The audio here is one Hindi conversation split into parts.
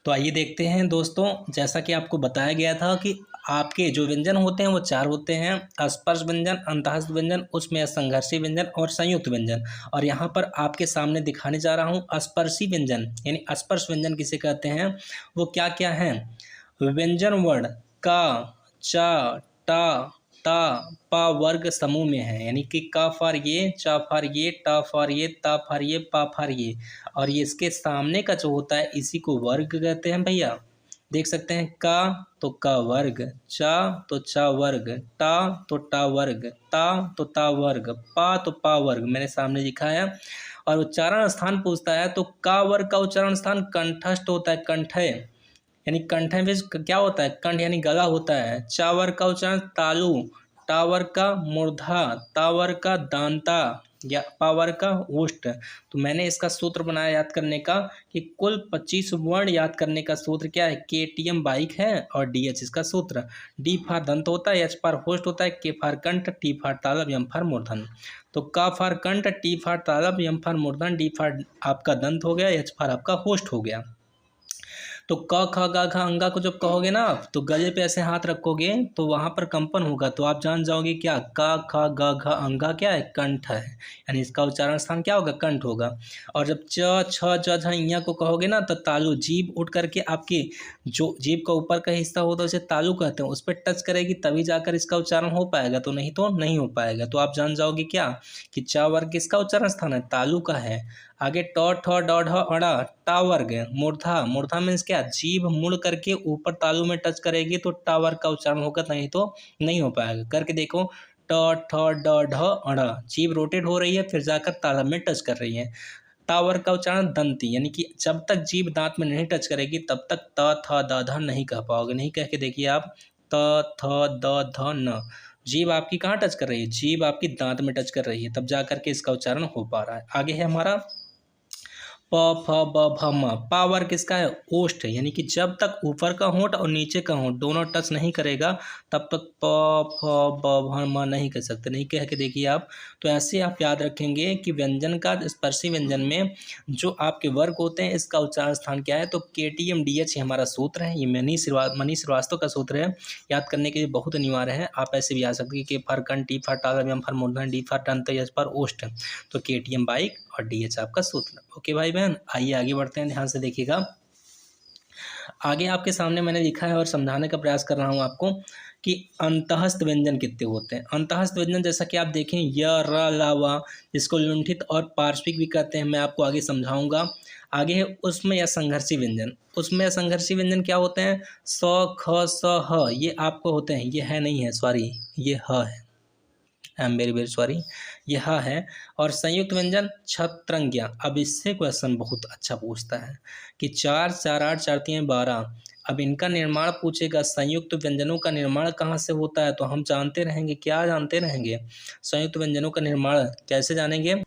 तो आइए देखते हैं दोस्तों, जैसा कि आपको बताया गया था कि आपके जो व्यंजन होते हैं वो चार होते हैं: स्पर्श व्यंजन, अंतःस्थ व्यंजन, उसमें संघर्षी व्यंजन और संयुक्त व्यंजन। और यहाँ पर आपके सामने दिखाने जा रहा हूँ स्पर्शी व्यंजन, यानी स्पर्श व्यंजन किसे कहते हैं, वो क्या क्या हैं। व्यंजन वर्ण का, चा, टा, ता, पा वर्ग समूह में है, यानी कि का फार ये, चा फार ये, टा फार ये, ता फार ये, पा फार ये। और ये इसके सामने का जो होता है इसी को वर्ग कहते हैं भैया। देख सकते हैं का तो का वर्ग, चा तो चा वर्ग, टा तो टा वर्ग, ता तो ता वर्ग, पा तो पा वर्ग, मैंने सामने लिखा है। और उच्चारण स्थान पूछता है तो का वर्ग का उच्चारण स्थान कंठस्थ होता है, कंठय, यानी कंठ में क्या होता है, कंठ यानी गला होता है। चावर का उच्चारण तालु, टावर का मूर्धा, तावर का दांता या पावर का ओष्ठ। तो मैंने इसका सूत्र बनाया याद करने का कि कुल 25 वर्ण याद करने का सूत्र क्या है, KTM बाइक है और DH इसका सूत्र। डी फार दंत होता है, एच फार होस्ट होता है, के फार कंठ, टी फार तालब, यम फार मूर्धन। तो का फार कंठ, टी फार तालब, यम फार मूर्धन, डी फार आपका दंत हो गया, एच फार आपका होस्ट हो गया। तो क ख ग घ अंगा को जब कहोगे ना आप, तो गले पे ऐसे हाथ रखोगे तो वहां पर कंपन होगा, तो आप जान जाओगे क्या, क ख ग घ अंगा क्या है, कंठ है, यानी इसका उच्चारण स्थान क्या होगा, कंठ होगा। और जब च छ ज झ इया को कहोगे ना तो तालु, जीभ उठ करके आपकी जो जीभ का ऊपर का हिस्सा होता है उसे तालु कहते हैं, उस पर टच करेगी तभी जाकर इसका उच्चारण हो पाएगा, तो नहीं हो पाएगा। तो आप जान जाओगे क्या कि चा वर्ग किसका उच्चारण स्थान है, तालु का है। आगे ट ठ ड ढ अड़ा, टा वर्ग, मूर्धा, मूर्धा मीन्स क्या, जीभ मुड़ करके ऊपर तालु में टच करेगी तो टा वर्ग का उच्चारण होगा, नहीं तो नहीं हो पाएगा। करके देखो, ट ठ ड ढ अड़ा, जीभ रोटेट हो रही है फिर जाकर तालु में टच कर रही है। ता वर्ग का उच्चारण दंती, यानी कि जब तक जीभ दांत में नहीं टच करेगी तब तक त थ द ध नहीं कह पाओगे। नहीं कह के देखिए आप, त थ द ध न, जीभ आपकी कहाँ टच कर रही है, जीभ आपकी दांत में टच कर रही है, तब जा करके इसका उच्चारण हो पा रहा है। आगे है हमारा प फ ब भ म, पा वर्ग किसका है, ओष्ठ, यानी कि जब तक ऊपर का होंठ और नीचे का होंठ दोनों टच नहीं करेगा तब तक प फ ब भ म नहीं कह सकते। नहीं कह के देखिए आप। तो ऐसे आप याद रखेंगे कि व्यंजन का, स्पर्शी व्यंजन में जो आपके वर्ग होते हैं इसका उच्चारण स्थान क्या है, तो KTM DH ये हमारा सूत्र है, ये मनीष श्रीवास्तव का सूत्र है, याद करने के लिए बहुत अनिवार्य है। आप ऐसे भी आ सकते हैं कि फर कन, टी फर टालम, यम फर मूर्धन, डी फर टंत, यस फर ओष्ठ, तो KTM बाइक और DH आपका सूत्र। ओके भाई बहन, आइए आगे बढ़ते हैं, ध्यान से देखिएगा। आगे आपके सामने मैंने लिखा है और समझाने का प्रयास कर रहा हूँ आपको कि अंतःस्थ व्यंजन कितने होते हैं। अंतःस्थ व्यंजन जैसा कि आप देखें य, र, ला, वा, जिसको लुंठित और पार्श्विक भी कहते हैं, मैं आपको आगे समझाऊंगा। आगे है उसमें या संघर्षी व्यंजन। उसमें या संघर्षी व्यंजन क्या होते हैं, स, ख, स, ह, ये आपको होते हैं, ये है नहीं है, सॉरी ये ह है, I am very very sorry, यह है। और संयुक्त व्यंजन छत्रंज्ञा। अब इससे क्वेश्चन बहुत अच्छा पूछता है कि 4 4 8 4 3 12, अब इनका निर्माण पूछेगा, संयुक्त व्यंजनों का निर्माण कहाँ से होता है, तो हम जानते रहेंगे, क्या जानते रहेंगे, संयुक्त व्यंजनों का निर्माण कैसे जानेंगे,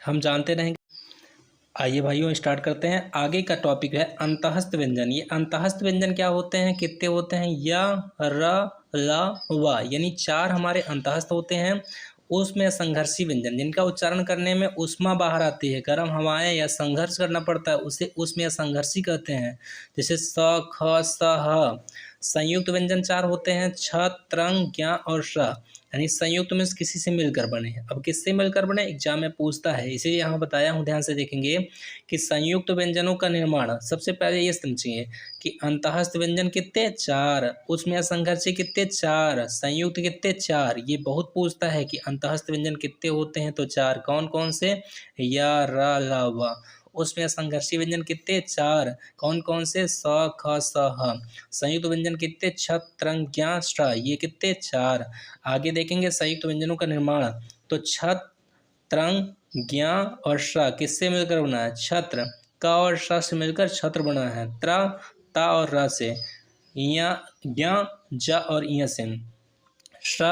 हम जानते रहेंगे। आइए भाइयों स्टार्ट करते हैं। आगे का टॉपिक है अंतःस्थ व्यंजन। ये अंतःस्थ व्यंजन क्या होते हैं, कितने होते हैं, य, र, ला, वा, यानी 4 हमारे अंतःस्थ होते हैं। उसमें संघर्षी व्यंजन, जिनका उच्चारण करने में उष्मा बाहर आती है, गर्म हवाएं या संघर्ष करना पड़ता है, उसे उसमें संघर्षी कहते हैं। जैसे स, ख, स, ह। संयुक्त व्यंजन 4 होते हैं, छ, त्रंग, ज्ञ और श, यानी संयुक्त में किसी से मिलकर बने। अब किससे मिलकर बने, एग्जाम में पूछता है, इसीलिए यहाँ बताया हूँ, ध्यान से देखेंगे कि संयुक्त व्यंजनों का निर्माण, सबसे पहले ये समझिए कि अंतःस्थ व्यंजन कितने, 4, उसमें संघर्षी कितने, 4, संयुक्त कितने, 4। ये बहुत पूछता है कि अंतःस्थ व्यंजन कितने होते हैं, तो 4, कौन कौन से, या, रा, ला, वा। उसमें संघर्षी व्यंजन कितने, 4, कौन कौन से, स, ख, स, ह। संयुक्त व्यंजन कितने, छ, त्रंग, ज्ञ, ष्ट, ये कितने, 4। आगे देखेंगे संयुक्त व्यंजनों का निर्माण, तो छ, त्रंग, ज्ञ और श किससे मिलकर बना है, छत्र, क और श से मिलकर छत्र बना है, त्र, ता और र से, ज्ञ, ज और इ से, श,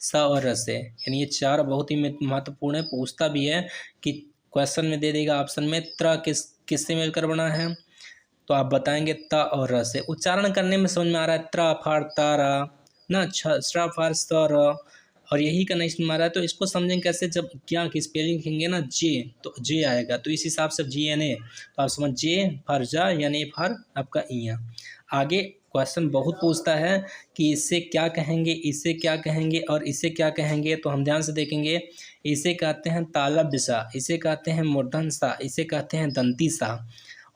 स और र से, यानी ये 4 बहुत ही महत्वपूर्ण है, पूछता भी है कि क्वेश्चन में दे देगा ऑप्शन में, त्र किससे मिलकर बना है, तो आप बताएंगे त और र से। उच्चारण करने में समझ में आ रहा है, त्र फार तारा, न, श्र फार स्तर, और यही का नहीं मारा है, तो इसको समझेंगे कैसे, जब क्या की स्पेलिंग लिखेंगे ना जे, तो जे आएगा, तो इस हिसाब से GNA, तो आप समझ जे फर जा यानी फर आपका इया। आगे क्वेश्चन बहुत पूछता है कि इससे क्या कहेंगे, इससे क्या कहेंगे और इससे क्या कहेंगे, तो हम ध्यान से देखेंगे। इसे कहते हैं तालब दिशा, इसे कहते हैं मूर्धन सा, इसे कहते हैं दंती सा।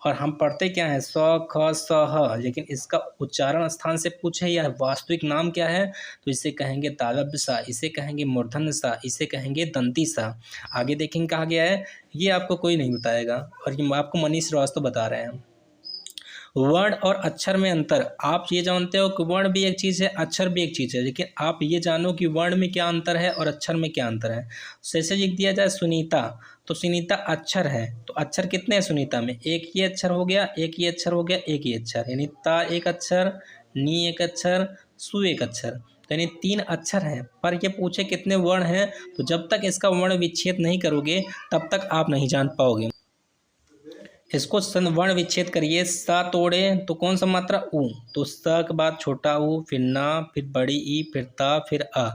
और हम पढ़ते क्या है, स ख स ह, लेकिन इसका उच्चारण स्थान से पूछे या वास्तविक नाम क्या है, तो इसे कहेंगे तालब सा, इसे कहेंगे मूर्धन्य सा, इसे कहेंगे दंती सा। आगे देखेंगे कहा गया है, ये आपको कोई नहीं बताएगा, और ये आपको मनीष श्रीवास्तव बता रहे हैं। वर्ण और अक्षर में अंतर, आप ये जानते हो कि वर्ण भी एक चीज़ है, अक्षर भी एक चीज़ है, लेकिन आप ये जानो कि वर्ण में क्या अंतर है और अक्षर में क्या अंतर है। जैसे लिख दिया जाए सुनीता, तो सुनीता अक्षर है, तो अक्षर कितने हैं सुनीता में, एक ये अक्षर हो गया, एक ये अक्षर हो गया, एक ये अक्षर, यानी ता एक अक्षर, नी एक अक्षर, सु एक अक्षर, तो यानी 3 अक्षर हैं। पर ये पूछे कितने वर्ण हैं, तो जब तक इसका वर्ण विच्छेद नहीं करोगे तब तक आप नहीं जान पाओगे। इसको वर्ण विच्छेद करिए, सा तोड़े तो कौन सा मात्रा, ऊ, तो स के बाद छोटा ऊ, फिर ना, फिर बड़ी ई, फिर ता, फिर अ।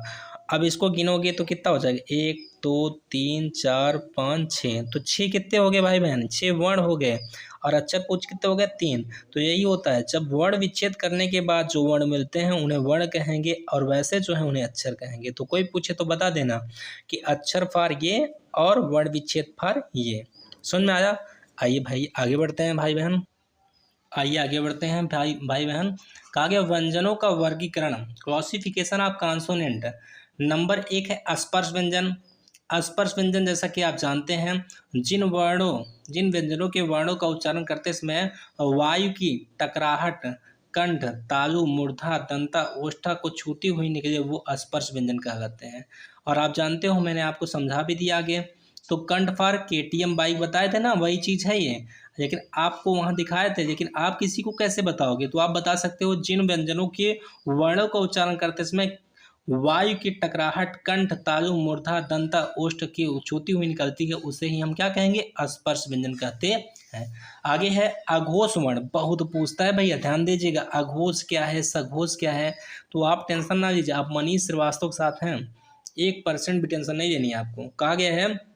अब इसको गिनोगे तो कितना हो जाएगा, 1 2 3 4 5 6, तो 6 कितने हो गए भाई बहन, 6 वर्ण हो गए। और अक्षर पूछ कितने हो गए, 3। तो यही होता है, जब वर्ण विच्छेद करने के बाद जो वर्ण मिलते हैं उन्हें वर्ण कहेंगे, और वैसे जो है उन्हें अक्षर कहेंगे। तो कोई पूछे तो बता देना कि अक्षर फार ये और वर्ण विच्छेद फार ये। समझ में आया। आइए भाई आगे बढ़ते हैं भाई बहन, आइए आगे बढ़ते हैं भाई भाई बहन। कहा गया व्यंजनों का वर्गीकरण, क्लासिफिकेशन ऑफ कॉन्सोनेंट। नंबर 1 है स्पर्श व्यंजन। स्पर्श व्यंजन जैसा कि आप जानते हैं, जिन व्यंजनों के वर्णों का उच्चारण करते समय वायु की टकराहट कंठ, तालु, मूर्धा, दंता, ओष्ठा को छूती हुई निकले, वो स्पर्श व्यंजन कहलाते हैं। और आप जानते हो, मैंने आपको समझा भी दिया आगे, तो कंठ फार KTM बाइक बताए थे ना, वही चीज़ है ये, लेकिन आपको वहाँ दिखाए थे, लेकिन आप किसी को कैसे बताओगे, तो आप बता सकते हो जिन व्यंजनों के वर्णों का उच्चारण करते समय वायु की टकराहट कंठ, तालु, मूर्धा, दंता, ओष्ठ की छूती हुई निकलती है, उसे ही हम क्या कहेंगे, स्पर्श व्यंजन कहते हैं। आगे है अघोष वर्ण, बहुत पूछता है भैया, ध्यान दीजिएगा, अघोष क्या है, सघोष क्या है, तो आप टेंशन ना लीजिए, आप मनीष श्रीवास्तव के साथ हैं, 1% भी टेंशन नहीं लेनी है आपको। कहा गया है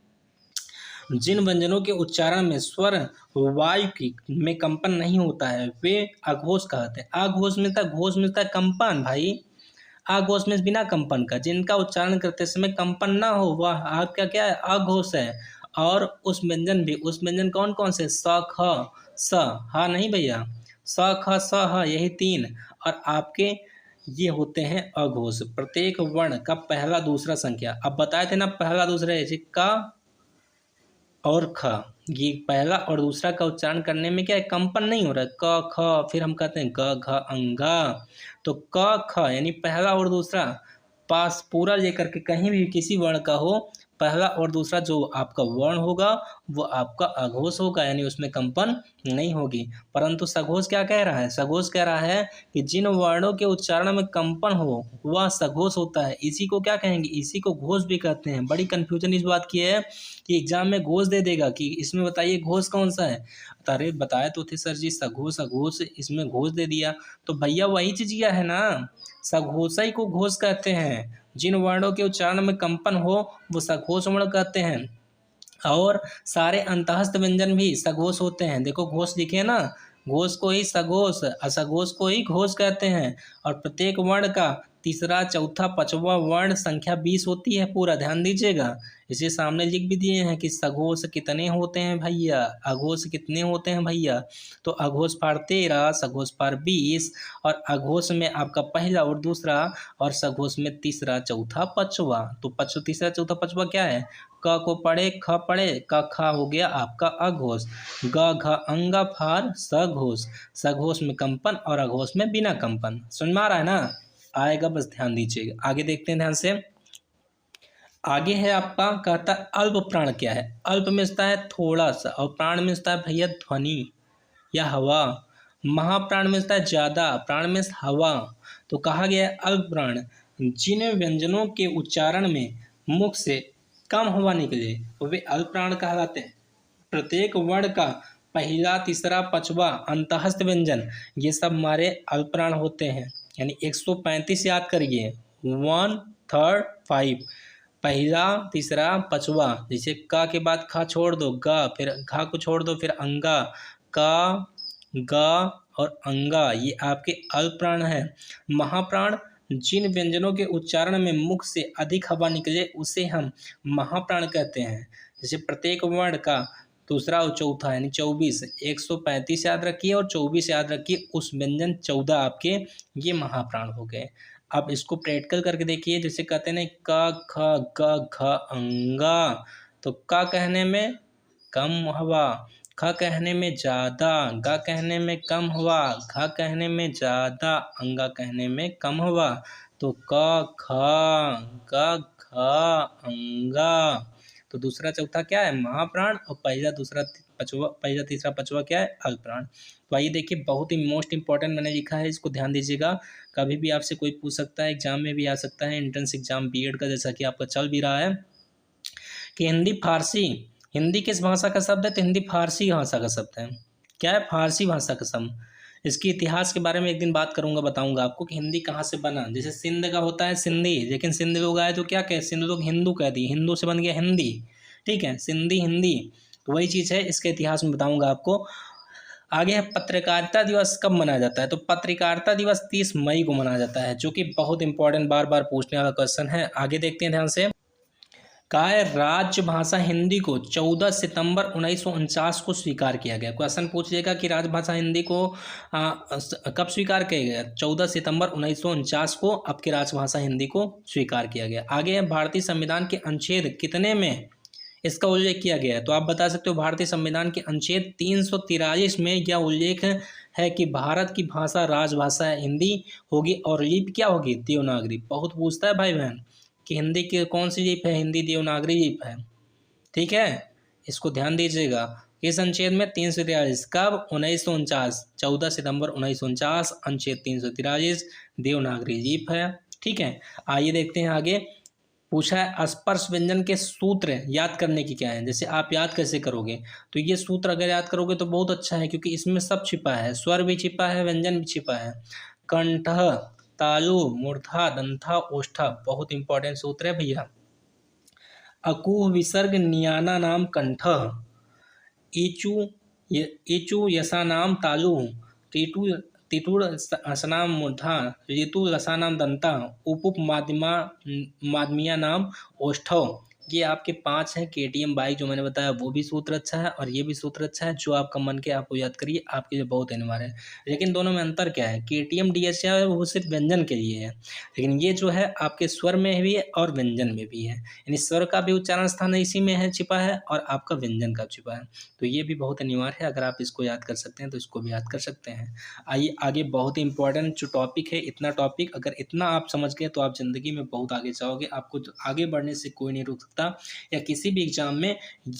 जिन व्यंजनों के उच्चारण में स्वर वायु की में कंपन नहीं होता है वे अघोष कहते हैं। अघोष मिलता है, घोष मिलता है कंपन भाई, अघोष में बिना कंपन का, जिनका उच्चारण करते समय कंपन ना हो वह आपका क्या है, अघोष है। और उस व्यंजन भी, उस व्यंजन कौन कौन से, स ख स, हा नहीं भैया, स ख स ह, यही 3, और आपके ये होते हैं अघोष। प्रत्येक वर्ण का पहला दूसरा संख्या, अब बताए थे ना पहला दूसरा, जैसे का और ख, ये पहला और दूसरा का उच्चारण करने में क्या है, कंपन नहीं हो रहा है, क ख, फिर हम कहते हैं ग घ अंगा, तो क ख यानी पहला और दूसरा पास पूरा लेकर के कहीं भी किसी वर्ण का हो, पहला और दूसरा जो आपका वर्ण होगा वो आपका अघोष होगा, यानी उसमें कंपन नहीं होगी। परंतु सघोष क्या कह रहा है, सघोष कह रहा है कि जिन वर्णों के उच्चारण में कंपन हो वह सघोष होता है, इसी को क्या कहेंगे, इसी को घोष भी कहते हैं। बड़ी कन्फ्यूजन इस बात की है कि एग्जाम में घोष दे देगा कि इसमें बताइए घोष कौन सा है, अरे बताए तो थे सर जी सघोष अघोष, इसमें घोष दे दिया, तो भैया वही चीज है ना, सघोषई को घोष कहते हैं, जिन वर्णों के उच्चारण में कंपन हो वो सघोष वर्ण कहते हैं। और सारे अंतःस्थ व्यंजन भी सघोष होते हैं, देखो घोष लिखे ना, घोष को ही सघोष, असघोष को ही घोष कहते हैं। और प्रत्येक वर्ण का तीसरा चौथा पांचवा वर्ण संख्या 20 होती है, पूरा ध्यान दीजिएगा। इसे सामने लिख भी दिए हैं कि सघोष कितने होते हैं भैया, अघोष कितने होते हैं भैया, तो अघोष पार 13, सघोष पार 20, और अघोष में आपका पहला और दूसरा, और सघोष में तीसरा चौथा पांचवा। तो तीसरा चौथा पांचवा क्या है, क को पढ़े ख पढ़े, क खा हो गया आपका अघोष, ग घ अंगा फार सघोष, सघोष में कंपन और अघोष में बिना कंपन। समझ में आ रहा है ना, आएगा, बस ध्यान दीजिएगा। आगे देखते हैं ध्यान से, आगे है आपका, कहता है अल्प प्राण क्या है, अल्प में होता है थोड़ा सा, और प्राण में होता है भैया ध्वनि या हवा, महाप्राण में होता है ज्यादा, प्राण में हवा। तो कहा गया है अल्प प्राण जिन व्यंजनों के उच्चारण में मुख से कम हवा निकले वे अल्प प्राण कहलाते हैं। प्रत्येक वर्ण का पहला तीसरा पांचवा अंतःस्थ व्यंजन ये सब हमारे अल्प प्राण होते हैं, यानी 135 याद करिए, 1 थर्ड, फाइव। पहला, तीसरा, पांचवा। जैसे का के बाद खा छोड़ दो, गा, फिर घा को छोड़ दो, फिर अंगा, का, गा और अंगा, ये आपके अल्प प्राण है। महाप्राण, जिन व्यंजनों के उच्चारण में मुख से अधिक हवा निकले उसे हम महाप्राण कहते हैं। जैसे प्रत्येक वर्ण का दूसरा और चौथा यानी 24, 135 याद रखिए और 24 याद रखिए, उस व्यंजन 14 आपके ये महाप्राण हो गए। अब इसको प्रैक्टिकल करके देखिए, जैसे कहते हैं का, ख, ग, घ, अंगा, तो का कहने में कम हवा, ख कहने में ज़्यादा, ग कहने में कम हवा, घ कहने में ज़्यादा, अंगा कहने में कम हवा। तो क, ख, ग, घ, अंगा। तो दूसरा चौथा क्या है? महाप्राण। और पहला, दूसरा, पांचवा, पहला, तीसरा, पांचवा क्या है? अल्पप्राण। तो आइए देखिए, बहुत ही मोस्ट इंपॉर्टेंट मैंने लिखा है, इसको ध्यान दीजिएगा। कभी भी आपसे कोई पूछ सकता है, एग्जाम में भी आ सकता है, एंट्रेंस एग्जाम बीएड का जैसा कि आपका चल भी रहा है, कि हिंदी फारसी, हिंदी किस भाषा का शब्द है? तो हिंदी फारसी भाषा का शब्द है। क्या है? फारसी भाषा का शब्द। इसके इतिहास के बारे में एक दिन बात करूंगा, बताऊंगा आपको कि हिंदी कहाँ से बना। जैसे सिंध का होता है सिंधी, लेकिन सिंध लोग आए तो क्या कहे? सिंध लोग हिंदू कह दिए, हिंदू से बन गया हिंदी। ठीक है, सिंधी हिंदी। तो वही चीज़ है, इसके इतिहास में बताऊंगा आपको। आगे है पत्रकारिता दिवस कब मनाया जाता है? तो पत्रकारिता दिवस 30 मई को मनाया जाता है, जो कि बहुत इंपॉर्टेंट, बार बार पूछने वाला क्वेश्चन है। आगे देखते हैं ध्यान से। कहा है राजभाषा हिंदी को 14 सितंबर 1949 को स्वीकार किया गया। क्वेश्चन पूछ लेगा कि राजभाषा हिंदी को कब स्वीकार किया गया? 14 सितंबर 1949 को आपकी राजभाषा हिंदी को स्वीकार किया गया। आगे है भारतीय संविधान के अनुच्छेद कितने में इसका उल्लेख किया गया है? तो आप बता सकते हो, भारतीय संविधान के अनुच्छेद 343 में यह उल्लेख है कि भारत की भाषा राजभाषा हिंदी होगी और लिपि क्या होगी? देवनागरी। बहुत पूछता है भाई बहन कि हिंदी की कौन सी लिपि है? हिंदी देवनागरी लिपि है। ठीक है, इसको ध्यान दीजिएगा। इस अनुच्छेद में 343 कब? 1949, 14 सितंबर 1949, अनुच्छेद 343 देवनागरी लिपि है। ठीक है, आइए देखते हैं आगे। पूछा है स्पर्श व्यंजन के सूत्र याद करने की क्या है? जैसे आप याद कैसे करोगे? तो ये सूत्र अगर याद करोगे तो बहुत अच्छा है, क्योंकि इसमें सब छिपा है, स्वर भी छिपा है, व्यंजन भी छिपा है। कंठ, तालु, मूर्धा, दंथा, ओष्ठा, बहुत इंपॉर्टेंट सूत्र है भैया। अकुह विसर्ग नियाना नाम कंठ, ईचु ईचु यसानाम तालु, टीटु तिटुर असनाम मूर्धा, ऋतु रसानाम दंता, उपुप माध्यमिया नाम ओष्ठव। ये आपके 5 हैं। केटीएम बाई जो मैंने बताया वो भी सूत्र अच्छा है और ये भी सूत्र अच्छा है। जो आपका मन के आप वो याद करिए, आपके लिए बहुत अनिवार्य है। लेकिन दोनों में अंतर क्या है? केटीएम डीएचए है वो सिर्फ व्यंजन के लिए है, लेकिन ये जो है आपके स्वर में भी है और व्यंजन में भी है। यानी स्वर का भी उच्चारण स्थान इसी में है, छिपा है, और आपका व्यंजन का छिपा है। तो ये भी बहुत अनिवार्य है। अगर आप इसको याद कर सकते हैं तो इसको भी याद कर सकते हैं। आइए आगे, बहुत ही इंपॉर्टेंट जो टॉपिक है, इतना टॉपिक अगर इतना आप समझ गए तो आप ज़िंदगी में बहुत आगे जाओगे। आपको आगे बढ़ने से कोई नहीं रोक सकता, या किसी भी एग्जाम में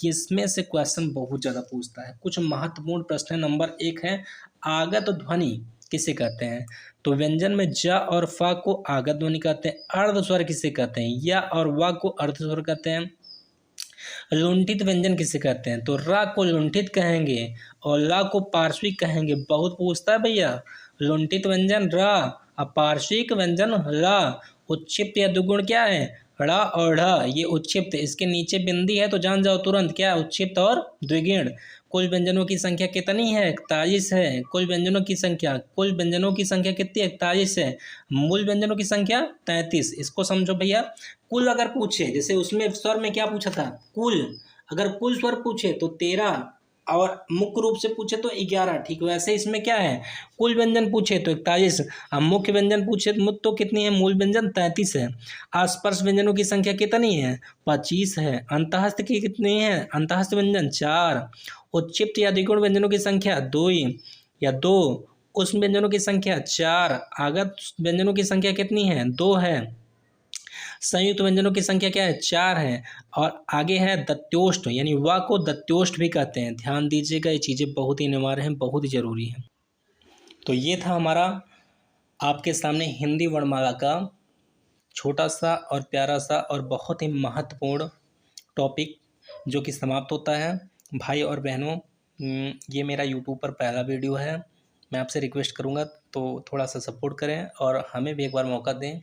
इसमें से क्वेश्चन बहुत ज़्यादा पूछता है। कुछ महत्वपूर्ण प्रश्न है। नंबर 1 है आगत ध्वनि किसे कहते हैं? तो व्यंजन में ज और फ को आगत ध्वनि कहते हैं। अर्ध स्वर किसे कहते हैं? या और व को अर्ध स्वर कहते हैं। लुंठित व्यंजन किसे कहते हैं? तो र को लुंठित कहेंगे और ल को पार्श्विक कहेंगे। बहुत पूछता है भैया। लुंठित व्यंजन र और पार्श्विक व्यंजन ल। उच्छिप्त या दुगुण क्या है? ड़ और ढ। ये उच्छिप्त, इसके नीचे बिंदी है तो जान जाओ तुरंत क्या है? उच्छिप्त और द्विगुण। कुल व्यंजनों की संख्या कितनी है? 41 है। कुल व्यंजनों की संख्या कितनी? 41 है। मूल व्यंजनों की संख्या 33। इसको समझो भैया। कुल अगर पूछे, जैसे उसमें स्वर में क्या पूछा था? कुल। अगर कुल स्वर पूछे तो 13 और मुख्य रूप से पूछे तो 11। ठीक वैसे इसमें क्या है? कुल व्यंजन पूछे तो 41, अब मुख्य व्यंजन पूछे तो कितनी है? मूल व्यंजन 33 है। आसपास व्यंजनों की संख्या कितनी है? 25 है। अंतःस्थ की कितनी है? अंतःस्थ व्यंजन 4। उच्चिप्त या द्विगुण व्यंजनों की संख्या 2 या 2। उष्म व्यंजनों की संख्या 4। आगत व्यंजनों की संख्या कितनी है? 2 है। संयुक्त व्यंजनों की संख्या क्या है? 4 है। और आगे है दत्योष्ठ, यानी व को दत्योष्ठ भी कहते हैं। ध्यान दीजिएगा, ये चीज़ें बहुत ही अनिवार्य हैं, बहुत ही जरूरी हैं। तो ये था हमारा आपके सामने हिंदी वर्णमाला का छोटा सा और प्यारा सा और बहुत ही महत्वपूर्ण टॉपिक, जो कि समाप्त होता है। भाई और बहनों, ये मेरा यूट्यूब पर पहला वीडियो है। मैं आपसे रिक्वेस्ट करूँगा तो थोड़ा सा सपोर्ट करें और हमें भी एक बार मौका दें।